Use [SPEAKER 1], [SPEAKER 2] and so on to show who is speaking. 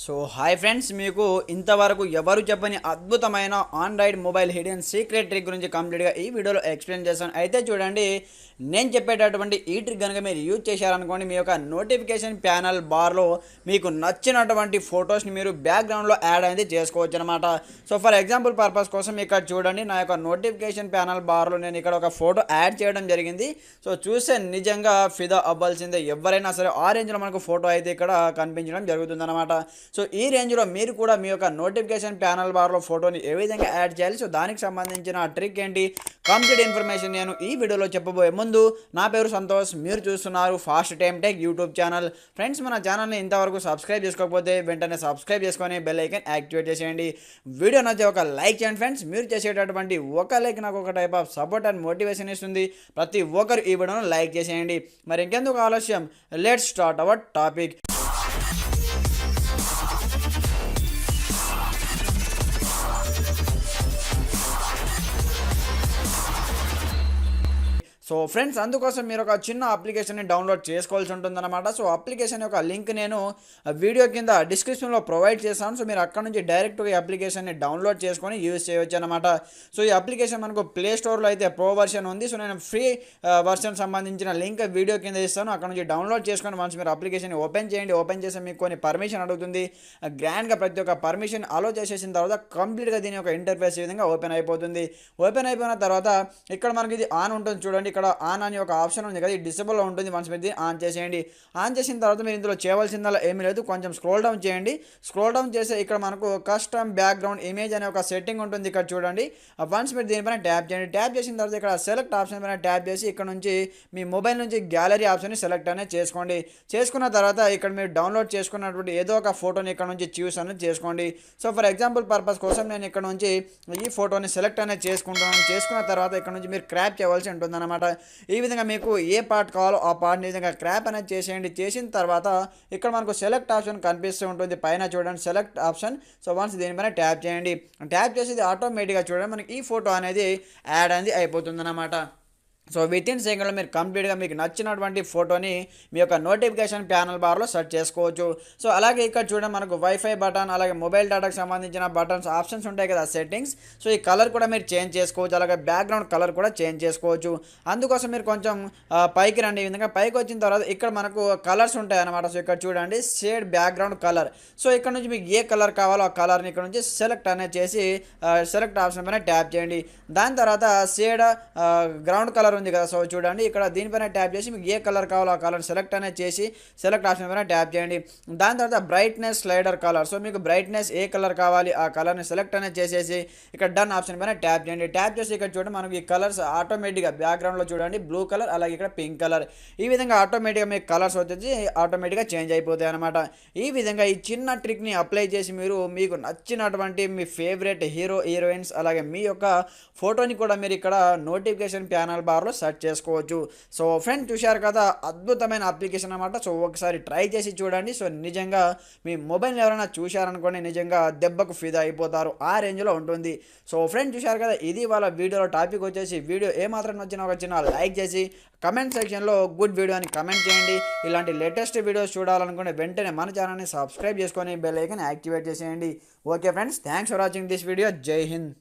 [SPEAKER 1] So hi friends, మీకు ఇంతవరకు ఎవరు చెప్పని అద్భుతమైన Android mobile hidden secret trick గురించి కంప్లీట్గా ఈ వీడియోలో ఎక్స్ప్లెయిన్ చేస్తాను. అయితే చూడండి, నేను చెప్పేటటువంటి ఈ ట్రిక్ కనుక మీరు యూజ్ చేశారనుకోండి, మీ యొక్క నోటిఫికేషన్ ప్యానల్ బార్లో మీకు నచ్చినటువంటి ఫొటోస్ని మీరు బ్యాక్గ్రౌండ్లో యాడ్ అనేది చేసుకోవచ్చు అనమాట. సో ఫర్ ఎగ్జాంపుల్ పర్పస్ కోసం ఇక్కడ చూడండి, నా యొక్క నోటిఫికేషన్ ప్యానల్ బార్లో నేను ఇక్కడ ఒక ఫోటో యాడ్ చేయడం జరిగింది. సో చూస్తే నిజంగా ఫిదా అవ్వాల్సిందే, ఎవరైనా సరే ఆ రేంజ్లో మనకు ఫోటో అయితే ఇక్కడ కనిపించడం జరుగుతుంది అనమాట. సో ఈ రేంజ్లో మీరు కూడా మీ యొక్క నోటిఫికేషన్ ప్యానల్ బార్లో ఫోటోని ఏ విధంగా యాడ్ చేయాలి, సో దానికి సంబంధించిన ట్రిక్ ఏంటి, కంప్లీట్ ఇన్ఫర్మేషన్ నేను ఈ వీడియోలో చెప్పబోయే ముందు, నా పేరు సంతోష్, మీరు చూస్తున్నారు fast time tech YouTube channel. Friends, మన ఛానల్ని ఇంతవరకు సబ్స్క్రైబ్ చేసుకోకపోతే వెంటనే సబ్స్క్రైబ్ చేసుకొని బెల్ ఐకాన్ యాక్టివేట్ చేసేయండి. వీడియో నచ్చే ఒక లైక్ చేయండి ఫ్రెండ్స్. మీరు చేసేటటువంటి ఒక లైక్ నాకు ఒక type of support and motivation ఇస్తుంది. ప్రతి ఒక్కరు ఈ వీడియోను లైక్ చేసేయండి. మరి ఇంకెందుకు ఆలస్యం, let's start our topic. So friends, అందుకోసం మీరు ఒక చిన్న అప్లికేషన్ని డౌన్లోడ్ చేసుకోవాల్సి ఉంటుందన్నమాట. సో అప్లికేషన్ యొక్క లింక్ నేను వీడియో కింద డిస్క్రిప్షన్లో ప్రొవైడ్ చేస్తాను. సో మీరు అక్కడ నుంచి డైరెక్ట్గా ఈ అప్లికేషన్ని డౌన్లోడ్ చేసుకొని యూజ్ చేయవచ్చు అనమాట. సో ఈ అప్లికేషన్ మనకు ప్లే స్టోర్లో అయితే ప్రో వర్షన్ ఉంది. సో నేను ఫ్రీ వర్షన్ సంబంధించిన లింక్ వీడియో కింద ఇస్తాను. అక్కడ నుంచి డౌన్లోడ్ చేసుకొని వన్స్ మీరు అప్లికేషన్ ఓపెన్ చేయండి. ఓపెన్ చేస్తే మీకు కొన్ని పర్మిషన్ అడుగుతుంది. గ్రాండ్గా ప్రతి ఒక్క పర్మిషన్ అలో చేసేసిన తర్వాత కంప్లీట్గా దీని యొక్క ఇంటర్ఫేస్ ఈ విధంగా ఓపెన్ అయిపోతుంది. ఓపెన్ అయిపోయిన తర్వాత ఇక్కడ మనకి ఇది ఆన్ ఉంటుంది చూడండి. ఇక్కడ ఆన్ అని ఒక ఆప్షన్ ఉంది కదా, ఇది డిసేబుల్లో ఉంటుంది. వన్స్ మీరు ఆన్ చేసేయండి. ఆన్ చేసిన తర్వాత మీరు ఇందులో చేయవలసిందల్లా ఏమీ లేదు, కొంచెం స్క్రోల్ డౌన్ చేయండి. స్క్రోల్ డౌన్ చేస్తే ఇక్కడ మనకు కస్టమ్ బ్యాక్గ్రౌండ్ ఇమేజ్ అనే ఒక సెట్టింగ్ ఉంటుంది. ఇక్కడ చూడండి, వన్స్ మీరు దీనిపైన ట్యాప్ చేయండి. ట్యాప్ చేసిన తర్వాత ఇక్కడ సెలెక్ట్ ఆప్షన్ పైన ట్యాప్ చేసి ఇక్కడ నుంచి మీ మొబైల్ నుంచి గ్యాలరీ ఆప్షన్ని సెలెక్ట్ అనేది చేసుకోండి. చేసుకున్న తర్వాత ఇక్కడ మీరు డౌన్లోడ్ చేసుకున్నటువంటి ఏదో ఒక ఫోటోని ఇక్కడ నుంచి చూస్ అనేది చేసుకోండి. సో ఫర్ ఎగ్జాంపుల్ పర్పస్ కోసం నేను ఇక్కడ నుంచి ఈ ఫోటోని సెలెక్ట్ అనేది చేసుకుంటున్నాను. చేసుకున్న తర్వాత ఇక్కడ నుంచి మీరు క్రాప్ చేయవలసి ఉంటుంది అనమాట. ఈ విధంగా మీకు ఏ పార్ట్ కావాలో ఆ పార్ట్ని విధంగా క్రాప్ అనేది చేసేయండి. చేసిన తర్వాత ఇక్కడ మనకు సెలెక్ట్ ఆప్షన్ కనిపిస్తూ ఉంటుంది పైన చూడండి, సెలెక్ట్ ఆప్షన్. సో వన్స్ దీనిపైన ట్యాప్ చేయండి. ట్యాప్ చేసి ఆటోమేటిక్గా చూడండి మనకి ఈ ఫోటో అనేది యాడ్ అనేది అయిపోతుంది అన్నమాట. సో విత్ ఇన్ సెకండ్లో మీరు కంప్లీట్గా మీకు నచ్చినటువంటి ఫోటోని మీ యొక్క నోటిఫికేషన్ ప్యానల్ బార్లో సెర్చ్ చేసుకోవచ్చు. సో అలాగే ఇక్కడ చూడండి మనకు వైఫై బటన్, అలాగే మొబైల్ డేటాకి సంబంధించిన బటన్స్ ఆప్షన్స్ ఉంటాయి కదా, సెట్టింగ్స్. సో ఈ కలర్ కూడా మీరు చేంజ్ చేసుకోవచ్చు. అలాగే బ్యాక్గ్రౌండ్ కలర్ కూడా చేంజ్ చేసుకోవచ్చు. అందుకోసం మీరు కొంచెం పైకి రండి. ఈ విధంగా పైకి వచ్చిన తర్వాత ఇక్కడ మనకు కలర్స్ ఉంటాయి అన్నమాట. సో ఇక్కడ చూడండి, షేడ్ బ్యాక్గ్రౌండ్ కలర్. సో ఇక్కడ నుంచి మీకు ఏ కలర్ కావాలో ఆ కలర్ని ఇక్కడ నుంచి సెలెక్ట్ అనేది చేసి సెలెక్ట్ ఆప్షన్ పైన ట్యాప్ చేయండి. దాని తర్వాత షేడ్ గ్రౌండ్ కలర్ ఉంది కదా, సో చూడండి ఇక్కడ దీనిపైన ట్యాప్ చేసి మీకు ఏ కలర్ కావాలో ఆ కలర్ సెలెక్ట్ అనేది చేసి సెలెక్ట్ ఆప్షన్ పైన ట్యాప్ చేయండి. దాని తర్వాత బ్రైట్నెస్ స్లైడర్ కలర్. సో మీకు బ్రైట్నెస్ ఏ కలర్ కావాలి ఆ కలర్ని సెలెక్ట్ అనేది చేసేసి ఇక్కడ డన్ ఆప్షన్ పైన ట్యాప్ చేయండి. ట్యాప్ చేసి ఇక్కడ చూడండి మనకి ఈ కలర్స్ ఆటోమేటిక్గా బ్యాక్గ్రౌండ్లో చూడండి బ్లూ కలర్, అలాగే ఇక్కడ పింక్ కలర్. ఈ విధంగా ఆటోమేటిక్గా మీకు కలర్స్ వచ్చేసి ఆటోమేటిక్గా చేంజ్ అయిపోతాయి అనమాట. ఈ విధంగా ఈ చిన్న ట్రిక్ని అప్లై చేసి మీరు మీకు నచ్చినటువంటి మీ ఫేవరెట్ హీరో హీరోయిన్స్ అలాగే మీ యొక్క ఫోటోని కూడా మీరు ఇక్కడ నోటిఫికేషన్ ప్యానల్ బార్లో సెర్చ్ చేసుకోవచ్చు. సో ఫ్రెండ్స్, చూశారు కదా, అద్భుతమైన అప్లికేషన్ అనమాట. సో ఒకసారి ట్రై చేసి చూడండి. సో నిజంగా మీ మొబైల్ ఎవరైనా చూశారనుకోండి, నిజంగా దెబ్బకు ఫిదా అయిపోతారు, ఆ రేంజ్లో ఉంటుంది. సో ఫ్రెండ్స్, చూశారు కదా, ఇది వాళ్ళ వీడియోలో టాపిక్ వచ్చేసి. వీడియో ఏమాత్రం వచ్చినా ఒక చిన్న లైక్ చేసి కమెంట్ సెక్షన్లో గుడ్ వీడియో అని కమెంట్ చేయండి. ఇలాంటి లేటెస్ట్ వీడియోస్ చూడాలనుకుంటే వెంటనే మన ఛానల్ని సబ్స్క్రైబ్ చేసుకొని బెల్ ఐకాన్ యాక్టివేట్ చేసేయండి. Okay friends, thanks for watching this video. జై హింద్.